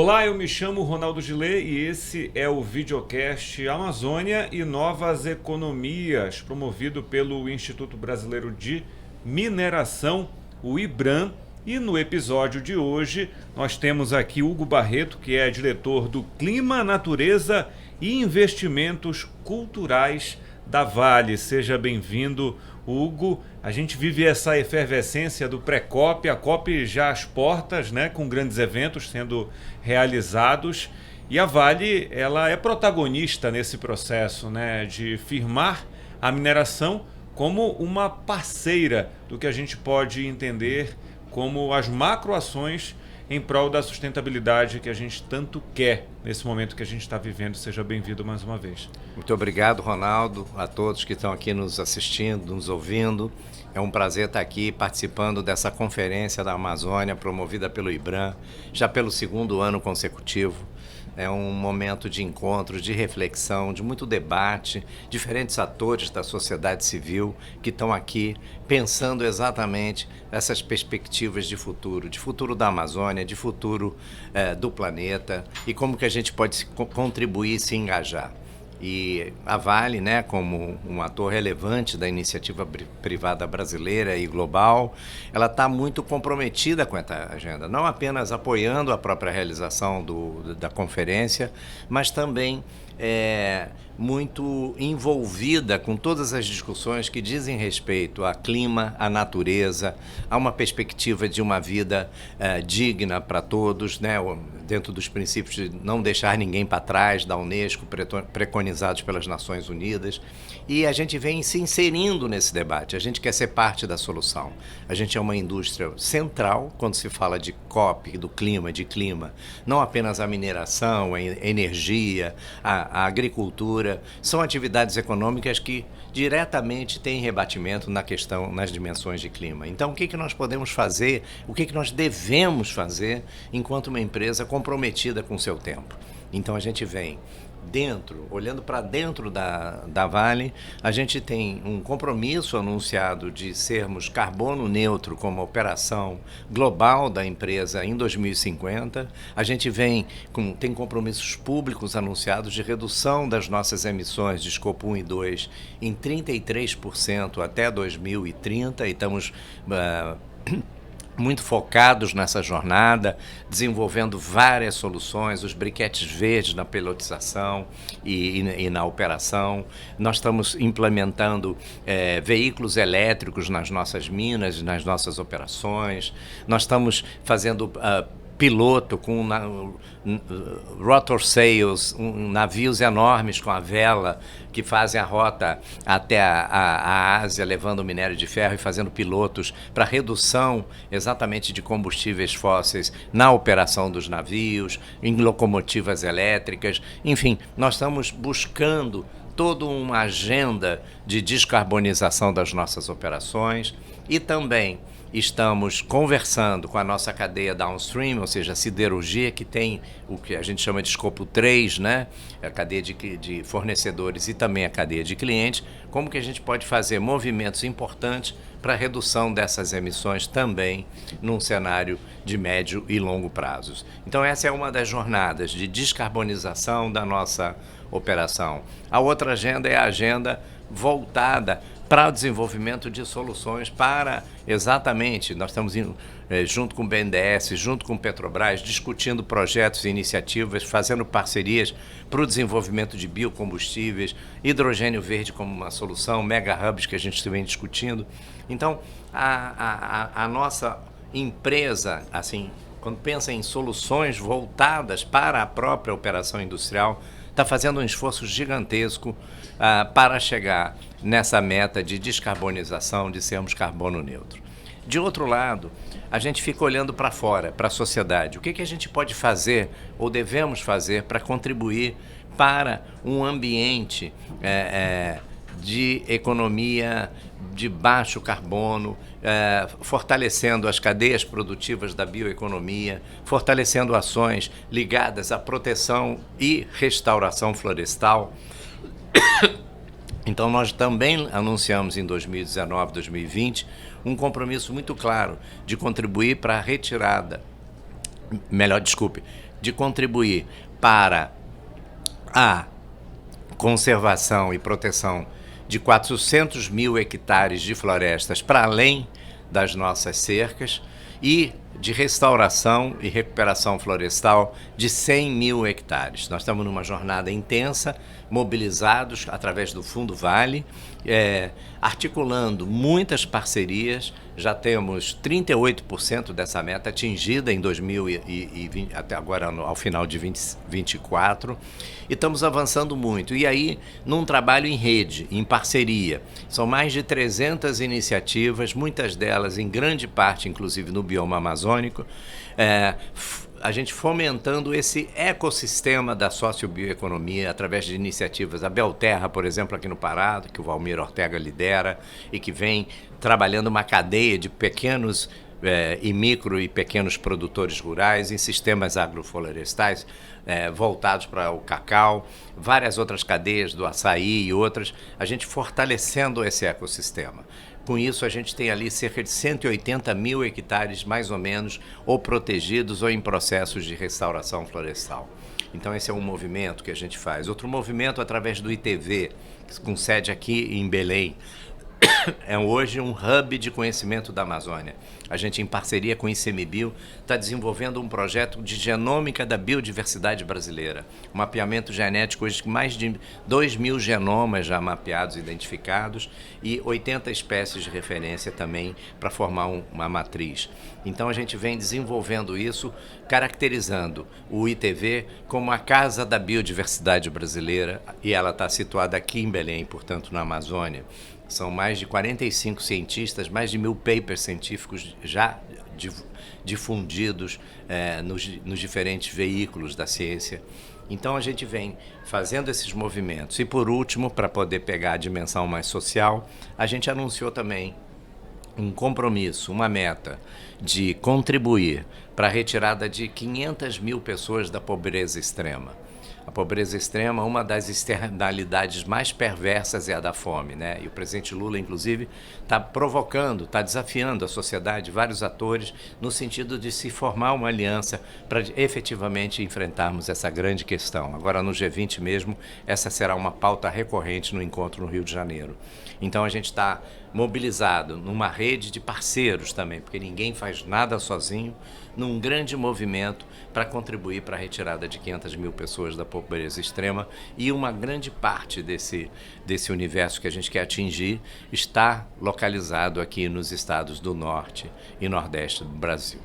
Olá, eu me chamo Ronaldo Gillet e esse é o videocast Amazônia e Novas Economias, promovido pelo Instituto Brasileiro de Mineração, o IBRAM. E no episódio de hoje nós temos aqui Hugo Barreto, que é diretor do Clima, Natureza e Investimentos Culturais da Vale. Seja bem-vindo, Hugo. A gente vive essa efervescência do pré-COP, a COP já às portas, né, com grandes eventos sendo realizados, e a Vale ela é protagonista nesse processo, né, de firmar a mineração como uma parceira do que a gente pode entender como as macroações em prol da sustentabilidade que a gente tanto quer nesse momento que a gente está vivendo. Seja bem-vindo mais uma vez. Muito obrigado, Ronaldo, a todos que estão aqui nos assistindo, nos ouvindo. É um prazer estar aqui participando dessa conferência da Amazônia promovida pelo IBRAM, já pelo segundo ano consecutivo. É um momento de encontro, de reflexão, de muito debate, diferentes atores da sociedade civil que estão aqui pensando exatamente essas perspectivas de futuro da Amazônia, de futuro do planeta e como que a gente pode contribuir e se engajar. E a Vale, né, como um ator relevante da iniciativa privada brasileira e global, ela está muito comprometida com essa agenda, não apenas apoiando a própria realização da conferência, mas também muito envolvida com todas as discussões que dizem respeito a clima, à natureza, a uma perspectiva de uma vida digna para todos, né, dentro dos princípios de não deixar ninguém para trás da Unesco, preconizados pelas Nações Unidas. E a gente vem se inserindo nesse debate, a gente quer ser parte da solução. A gente é uma indústria central quando se fala de COP, do clima, de clima. Não apenas a mineração, a energia, a agricultura, são atividades econômicas que diretamente têm rebatimento na questão, nas dimensões de clima. Então, o que nós podemos fazer, o que nós devemos fazer enquanto uma empresa comprometida com o seu tempo? Então, a gente vem olhando para dentro da Vale, a gente tem um compromisso anunciado de sermos carbono neutro como operação global da empresa em 2050. A gente tem compromissos públicos anunciados de redução das nossas emissões de escopo 1 e 2 em 33% até 2030 e estamos muito focados nessa jornada, desenvolvendo várias soluções, os briquetes verdes na pilotização e na operação. Nós estamos implementando veículos elétricos nas nossas minas, nas nossas operações. Nós estamos fazendo piloto com rotor sails, navios enormes com a vela que fazem a rota até a Ásia, levando minério de ferro e fazendo pilotos para redução exatamente de combustíveis fósseis na operação dos navios, em locomotivas elétricas. Enfim, nós estamos buscando toda uma agenda de descarbonização das nossas operações e também estamos conversando com a nossa cadeia downstream, ou seja, a siderurgia, que tem o que a gente chama de escopo 3, né? A cadeia de fornecedores e também a cadeia de clientes, como que a gente pode fazer movimentos importantes para a redução dessas emissões também num cenário de médio e longo prazos. Então essa é uma das jornadas de descarbonização da nossa operação. A outra agenda é a agenda voltada para o desenvolvimento de soluções para exatamente, nós estamos junto com o BNDES, junto com o Petrobras, discutindo projetos e iniciativas, fazendo parcerias para o desenvolvimento de biocombustíveis, hidrogênio verde como uma solução, mega hubs que a gente vem discutindo. Então, a nossa empresa, assim, quando pensa em soluções voltadas para a própria operação industrial, está fazendo um esforço gigantesco para chegar nessa meta de descarbonização, de sermos carbono neutro. De outro lado, a gente fica olhando para fora, para a sociedade. O que a gente pode fazer ou devemos fazer para contribuir para um ambiente de economia de baixo carbono, fortalecendo as cadeias produtivas da bioeconomia, fortalecendo ações ligadas à proteção e restauração florestal. Então, nós também anunciamos em 2019, 2020, um compromisso muito claro de contribuir para a retirada, de contribuir para a conservação e proteção de 400 mil hectares de florestas para além das nossas cercas e de restauração e recuperação florestal de 100 mil hectares. Nós estamos numa jornada intensa, mobilizados através do Fundo Vale, articulando muitas parcerias. Já temos 38% dessa meta atingida em 2020, até agora ao final de 2024, e estamos avançando muito. E aí, num trabalho em rede, em parceria, são mais de 300 iniciativas, muitas delas em grande parte, inclusive no bioma amazônico, a gente fomentando esse ecossistema da sociobioeconomia através de iniciativas. A Belterra, por exemplo, aqui no Pará, que o Valmir Ortega lidera e que vem trabalhando uma cadeia de pequenos e micro e pequenos produtores rurais em sistemas agroflorestais voltados para o cacau, várias outras cadeias do açaí e outras, a gente fortalecendo esse ecossistema. Com isso, a gente tem ali cerca de 180 mil hectares, mais ou menos, ou protegidos ou em processos de restauração florestal. Então, esse é um movimento que a gente faz. Outro movimento através do ITV, com sede aqui em Belém, é hoje um hub de conhecimento da Amazônia. A gente, em parceria com o ICMBio, está desenvolvendo um projeto de genômica da biodiversidade brasileira. Um mapeamento genético hoje com mais de 2.000 genomas já mapeados, identificados, e 80 espécies de referência também para formar uma matriz. Então a gente vem desenvolvendo isso, caracterizando o ITV como a casa da biodiversidade brasileira, e ela está situada aqui em Belém, portanto, na Amazônia. São mais de 45 cientistas, mais de 1.000 papers científicos já difundidos nos diferentes veículos da ciência. Então a gente vem fazendo esses movimentos. E por último, para poder pegar a dimensão mais social, a gente anunciou também um compromisso, uma meta de contribuir para a retirada de 500 mil pessoas da pobreza extrema. A pobreza extrema, uma das externalidades mais perversas é a da fome, né? E o presidente Lula, inclusive, está provocando, está desafiando a sociedade, vários atores, no sentido de se formar uma aliança para efetivamente enfrentarmos essa grande questão. Agora, no G20 mesmo, essa será uma pauta recorrente no encontro no Rio de Janeiro. Então, a gente está mobilizado numa rede de parceiros também, porque ninguém faz nada sozinho, num grande movimento para contribuir para a retirada de 500 mil pessoas da pobreza extrema, e uma grande parte desse universo que a gente quer atingir está localizado aqui nos estados do Norte e Nordeste do Brasil.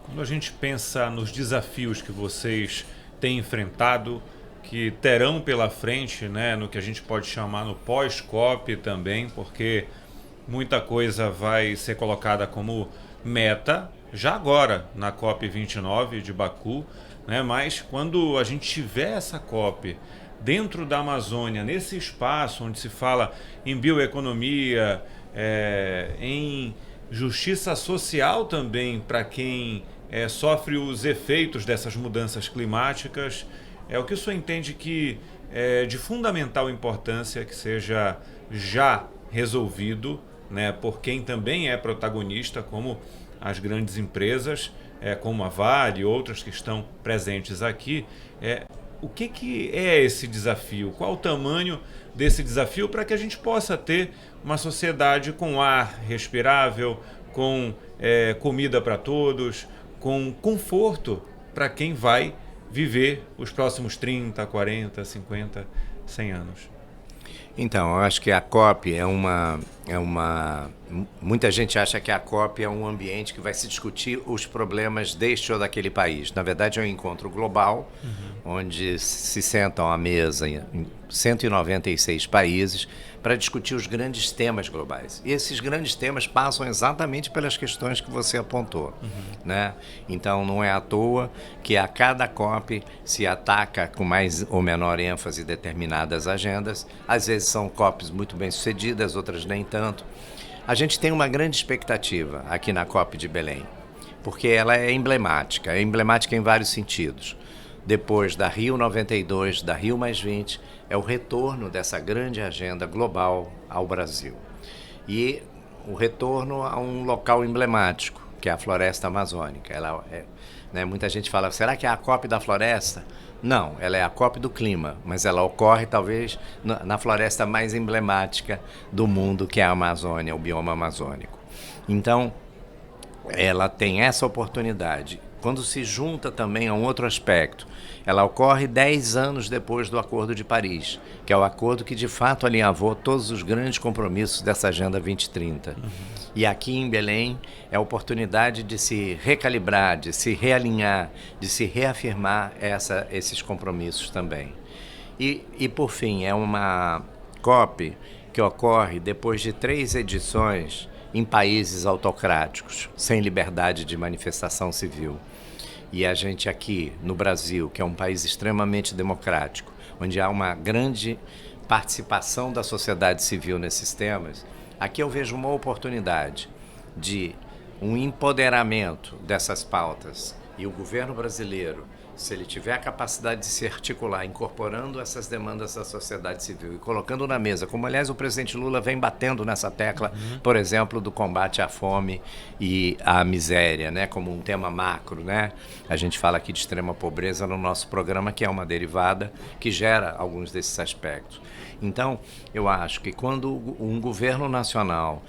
Quando a gente pensa nos desafios que vocês têm enfrentado, que terão pela frente, né, no que a gente pode chamar no pós-COP também, porque muita coisa vai ser colocada como meta já agora na COP29 de Baku, né? Mas quando a gente tiver essa COP dentro da Amazônia, nesse espaço onde se fala em bioeconomia, em justiça social também para quem sofre os efeitos dessas mudanças climáticas, o que o senhor entende que é de fundamental importância que seja já resolvido, né, por quem também é protagonista, como as grandes empresas, como a Vale e outras que estão presentes aqui. O que é esse desafio? Qual o tamanho desse desafio para que a gente possa ter uma sociedade com ar respirável, com comida para todos, com conforto para quem vai viver os próximos 30, 40, 50, 100 anos? Então, eu acho que a COP muita gente acha que a COP é um ambiente que vai se discutir os problemas deste ou daquele país. Na verdade, é um encontro global, onde se sentam à mesa em 196 países para discutir os grandes temas globais. E esses grandes temas passam exatamente pelas questões que você apontou, né? Então, não é à toa que a cada COP se ataca com mais ou menor ênfase determinadas agendas. Às vezes são COPs muito bem sucedidas, outras nem tanto. A gente tem uma grande expectativa aqui na COP de Belém, porque ela é emblemática em vários sentidos. Depois da Rio 92, da Rio +20, é o retorno dessa grande agenda global ao Brasil. E o retorno a um local emblemático, que é a floresta amazônica. Né, muita gente fala, será que é a COP da floresta? Não, ela é a COP do clima, mas ela ocorre talvez na floresta mais emblemática do mundo, que é a Amazônia, o bioma amazônico. Então, ela tem essa oportunidade. Quando se junta também a um outro aspecto, ela ocorre 10 anos depois do Acordo de Paris, que é o acordo que de fato alinhavou todos os grandes compromissos dessa Agenda 2030. E aqui em Belém é a oportunidade de se recalibrar, de se realinhar, de se reafirmar esses compromissos também. E por fim, é uma COP que ocorre depois de 3 edições em países autocráticos, sem liberdade de manifestação civil. E a gente aqui no Brasil, que é um país extremamente democrático, onde há uma grande participação da sociedade civil nesses temas, aqui eu vejo uma oportunidade de um empoderamento dessas pautas. E o governo brasileiro, se ele tiver a capacidade de se articular, incorporando essas demandas da sociedade civil e colocando na mesa, como aliás o presidente Lula vem batendo nessa tecla, por exemplo, do combate à fome e à miséria, né, como um tema macro, né? A gente fala aqui de extrema pobreza no nosso programa, que é uma derivada que gera alguns desses aspectos. Então, eu acho que quando um governo nacional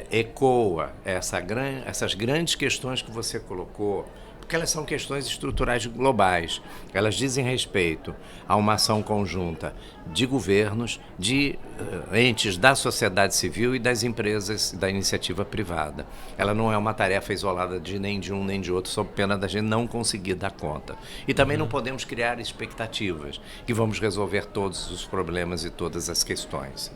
ecoa essas grandes questões que você colocou, porque elas são questões estruturais globais. Elas dizem respeito a uma ação conjunta de governos, de entes da sociedade civil e das empresas da iniciativa privada. Ela não é uma tarefa isolada de nem de um nem de outro, sob pena da gente não conseguir dar conta. E também não podemos criar expectativas que vamos resolver todos os problemas e todas as questões.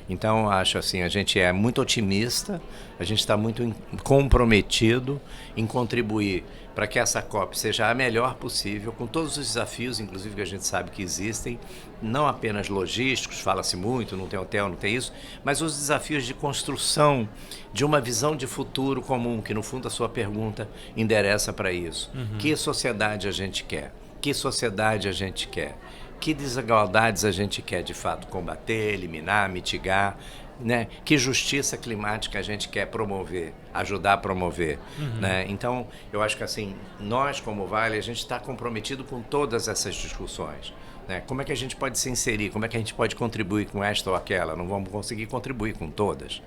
Então, acho assim, a gente é muito otimista, a gente está muito comprometido em contribuir para que essa COP seja a melhor possível, com todos os desafios, inclusive, que a gente sabe que existem, não apenas logísticos, fala-se muito, não tem hotel, não tem isso, mas os desafios de construção de uma visão de futuro comum, que no fundo a sua pergunta endereça para isso. Que sociedade a gente quer? Que sociedade a gente quer? Que desigualdades a gente quer, de fato, combater, eliminar, mitigar, né? Que justiça climática a gente quer promover, ajudar a promover, né? Então, eu acho que assim, nós como Vale, a gente está comprometido com todas essas discussões, né? Como é que a gente pode se inserir, como é que a gente pode contribuir com esta ou aquela? Não vamos conseguir contribuir com todas,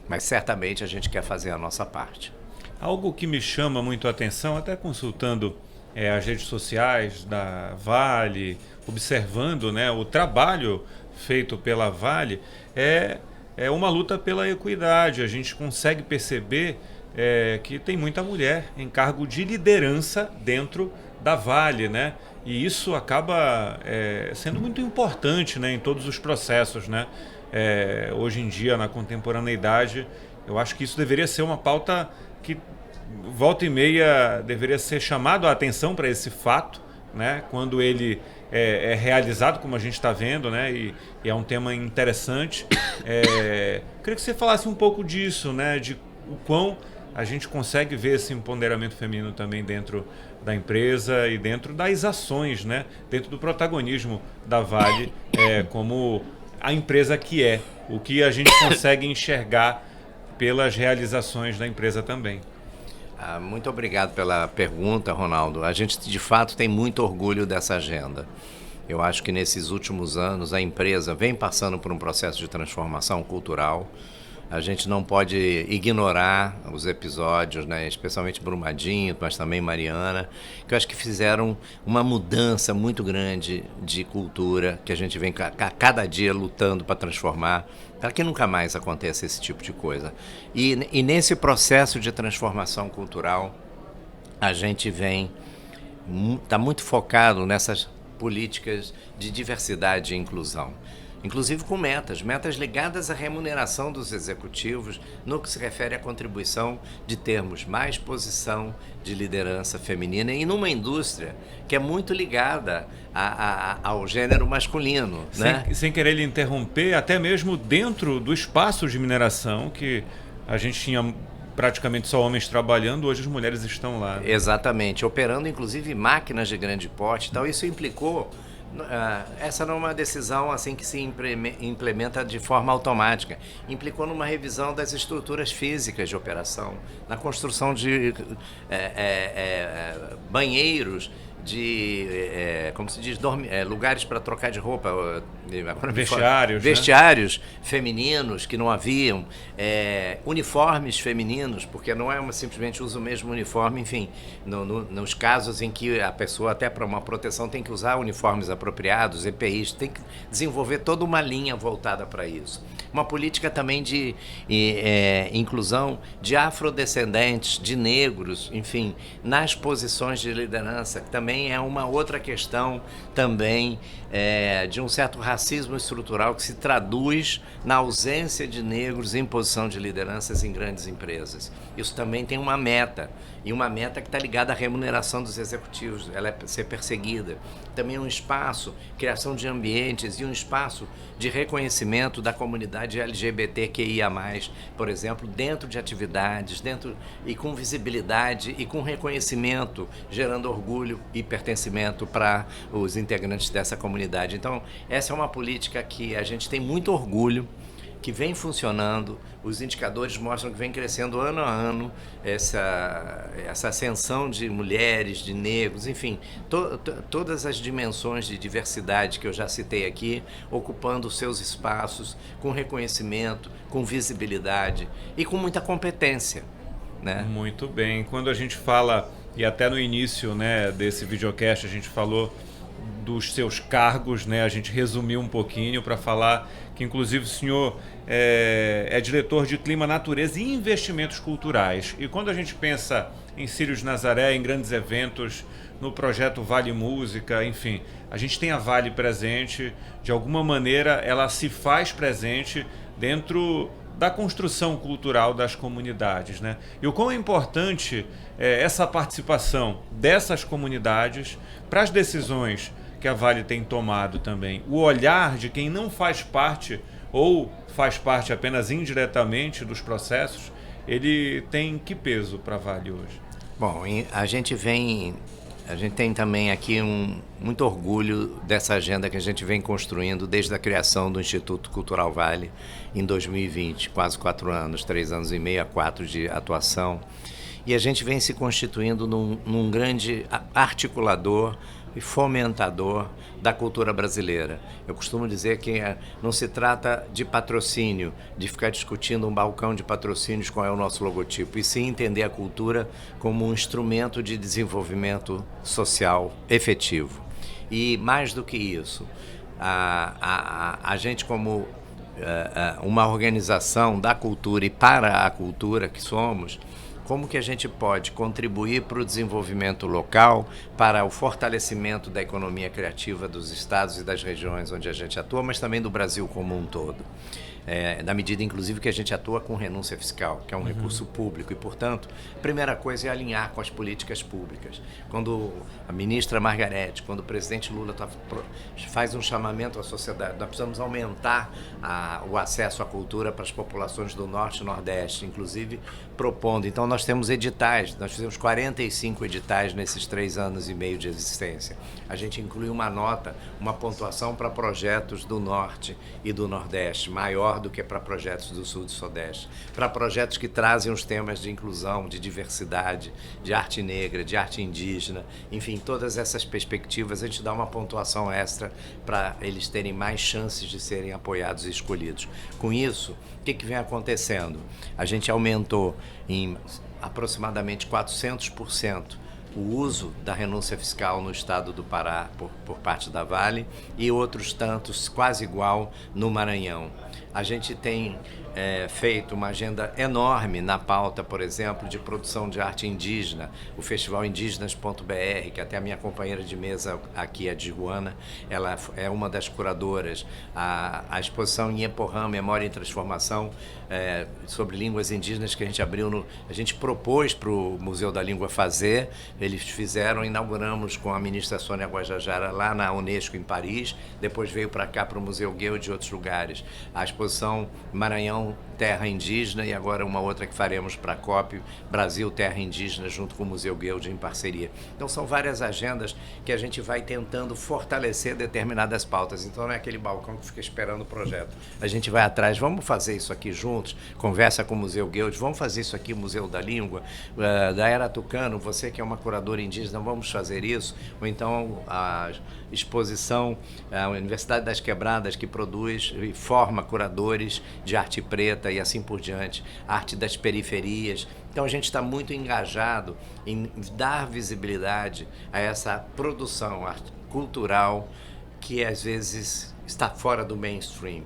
mas certamente a gente quer fazer a nossa parte. Algo que me chama muito a atenção, até consultando as redes sociais da Vale, observando, né, o trabalho feito pela Vale, é uma luta pela equidade. A gente consegue perceber que tem muita mulher em cargo de liderança dentro da Vale, né? E isso acaba sendo muito importante, né, em todos os processos, né? Hoje em dia, na contemporaneidade, eu acho que isso deveria ser uma pauta que volta e meia deveria ser chamado a atenção para esse fato, né? Quando ele é realizado, como a gente está vendo, né? E é um tema interessante. Queria que você falasse um pouco disso, né? De o quão a gente consegue ver esse empoderamento feminino também dentro da empresa e dentro das ações, né? Dentro do protagonismo da Vale, como a empresa que é, o que a gente consegue enxergar pelas realizações da empresa também. Muito obrigado pela pergunta, Ronaldo. A gente, de fato, tem muito orgulho dessa agenda. Eu acho que nesses últimos anos a empresa vem passando por um processo de transformação cultural. A gente não pode ignorar os episódios, né, especialmente Brumadinho, mas também Mariana, que eu acho que fizeram uma mudança muito grande de cultura, que a gente vem cada dia lutando para transformar, para que nunca mais aconteça esse tipo de coisa. E nesse processo de transformação cultural, a gente está muito focado nessas políticas de diversidade e inclusão. Inclusive com metas ligadas à remuneração dos executivos, no que se refere à contribuição de termos mais posição de liderança feminina e numa indústria que é muito ligada ao gênero masculino. Né? Sem querer lhe interromper, até mesmo dentro do espaço de mineração, que a gente tinha praticamente só homens trabalhando, hoje as mulheres estão lá. Exatamente, operando inclusive máquinas de grande porte e tal. Isso implicou Essa não é uma decisão assim que se implementa de forma automática. Implicou numa revisão das estruturas físicas de operação, na construção de banheiros, de, como se diz, lugares para trocar de roupa. Vestiários, vestiários, né? Femininos que não haviam, uniformes femininos, porque não é simplesmente usa o mesmo uniforme, enfim, nos casos em que a pessoa, até para uma proteção, tem que usar uniformes apropriados, EPIs, tem que desenvolver toda uma linha voltada para isso. Uma política também de inclusão de afrodescendentes, de negros, enfim, nas posições de liderança, que também é uma outra questão também de um certo racismo estrutural que se traduz na ausência de negros em posição de lideranças em grandes empresas. Isso também tem uma meta, e uma meta que está ligada à remuneração dos executivos, ela é ser perseguida. Também um espaço, criação de ambientes e um espaço de reconhecimento da comunidade LGBTQIA+, por exemplo, dentro de atividades, e com visibilidade e com reconhecimento, gerando orgulho e pertencimento para os integrantes dessa comunidade. Então, essa é uma política que a gente tem muito orgulho, que vem funcionando, os indicadores mostram que vem crescendo ano a ano essa ascensão de mulheres, de negros, enfim, todas as dimensões de diversidade que eu já citei aqui, ocupando seus espaços com reconhecimento, com visibilidade e com muita competência, né? Muito bem. Quando a gente fala, e até no início, né, desse videocast a gente falou dos seus cargos, né? A gente resumiu um pouquinho para falar que, inclusive, o senhor é diretor de Clima, Natureza e Investimentos Culturais. E quando a gente pensa em Círios de Nazaré, em grandes eventos, no projeto Vale Música, enfim, a gente tem a Vale presente, de alguma maneira ela se faz presente dentro da construção cultural das comunidades, né? E o quão é importante essa participação dessas comunidades para as decisões que a Vale tem tomado também. O olhar de quem não faz parte ou faz parte apenas indiretamente dos processos, ele tem que peso para a Vale hoje? Bom, a gente tem também aqui muito orgulho dessa agenda que a gente vem construindo desde a criação do Instituto Cultural Vale em 2020, quase 4 anos, 3 anos e meio a 4 de atuação. E a gente vem se constituindo num grande articulador e fomentador da cultura brasileira. Eu costumo dizer que não se trata de patrocínio, de ficar discutindo um balcão de patrocínios qual é o nosso logotipo, e sim entender a cultura como um instrumento de desenvolvimento social efetivo. E mais do que isso, a gente como uma organização da cultura e para a cultura que somos, como que a gente pode contribuir para o desenvolvimento local, para o fortalecimento da economia criativa dos estados e das regiões onde a gente atua, mas também do Brasil como um todo. Na medida, inclusive, que a gente atua com renúncia fiscal, que é um recurso público, e, portanto, a primeira coisa é alinhar com as políticas públicas. Quando a ministra Margarete, quando o presidente Lula faz um chamamento à sociedade, nós precisamos aumentar o acesso à cultura para as populações do Norte e Nordeste, inclusive propondo. Então, nós temos editais, nós fizemos 45 editais nesses 3 anos e meio de existência. A gente inclui uma nota, uma pontuação para projetos do Norte e do Nordeste, maior do que para projetos do Sul e do Sudeste, para projetos que trazem os temas de inclusão, de diversidade, de arte negra, de arte indígena, enfim, todas essas perspectivas, a gente dá uma pontuação extra para eles terem mais chances de serem apoiados e escolhidos. Com isso, o que vem acontecendo? A gente aumentou em aproximadamente 400% o uso da renúncia fiscal no estado do Pará por parte da Vale, e outros tantos, quase igual, no Maranhão. A gente tem feito uma agenda enorme na pauta, por exemplo, de produção de arte indígena, o Festival Indígenas.br, que até a minha companheira de mesa aqui, a Dijuana, ela é uma das curadoras. A exposição em Eporã, Memória em Transformação, sobre línguas indígenas, que a gente propôs para o Museu da Língua fazer, eles fizeram, inauguramos com a ministra Sônia Guajajara lá na Unesco em Paris, depois veio para cá para o Museu Gueux de outros lugares. A exposição Maranhão Terra Indígena, e agora uma outra que faremos para a COP, Brasil Terra Indígena, junto com o Museu Guild em parceria. Então são várias agendas que a gente vai tentando fortalecer determinadas pautas. Então não é aquele balcão que fica esperando o projeto. A gente vai atrás, vamos fazer isso aqui juntos, conversa com o Museu Guild, vamos fazer isso aqui, Museu da Língua, da Era Tucano, você que é uma curadora indígena, vamos fazer isso. Ou então a exposição, a Universidade das Quebradas, que produz e forma curadores de arte preta e assim por diante, arte das periferias. Então a gente está muito engajado em dar visibilidade a essa produção cultural que às vezes está fora do mainstream,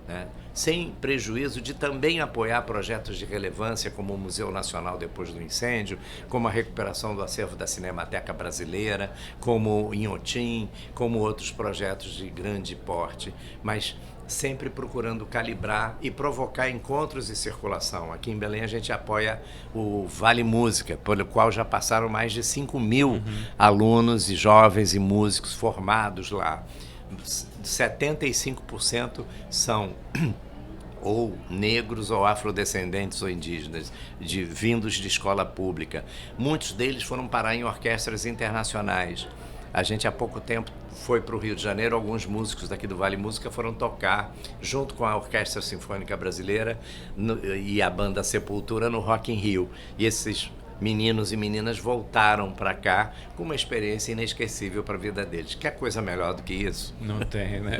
né? Sem prejuízo de também apoiar projetos de relevância como o Museu Nacional depois do incêndio, como a recuperação do acervo da Cinemateca Brasileira, como o Inhotim, como outros projetos de grande porte, mas sempre procurando calibrar e provocar encontros e circulação. Aqui em Belém a gente apoia o Vale Música, pelo qual já passaram mais de 5.000 alunos e jovens e músicos formados lá. 75% são ou negros ou afrodescendentes ou indígenas, vindos de escola pública. Muitos deles foram parar em orquestras internacionais. A gente há pouco tempo foi para o Rio de Janeiro, alguns músicos daqui do Vale Música foram tocar junto com a Orquestra Sinfônica Brasileira e a banda Sepultura no Rock in Rio. E esses meninos e meninas voltaram para cá com uma experiência inesquecível para a vida deles. Que coisa melhor do que isso? Não tem, né?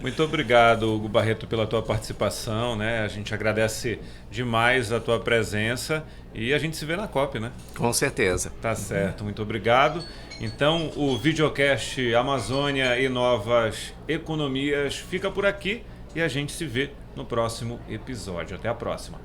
Muito obrigado, Hugo Barreto, pela tua participação, né? A gente agradece demais a tua presença e a gente se vê na COP, né? Com certeza. Tá certo, muito obrigado. Então, o videocast Amazônia e Novas Economias fica por aqui e a gente se vê no próximo episódio. Até a próxima.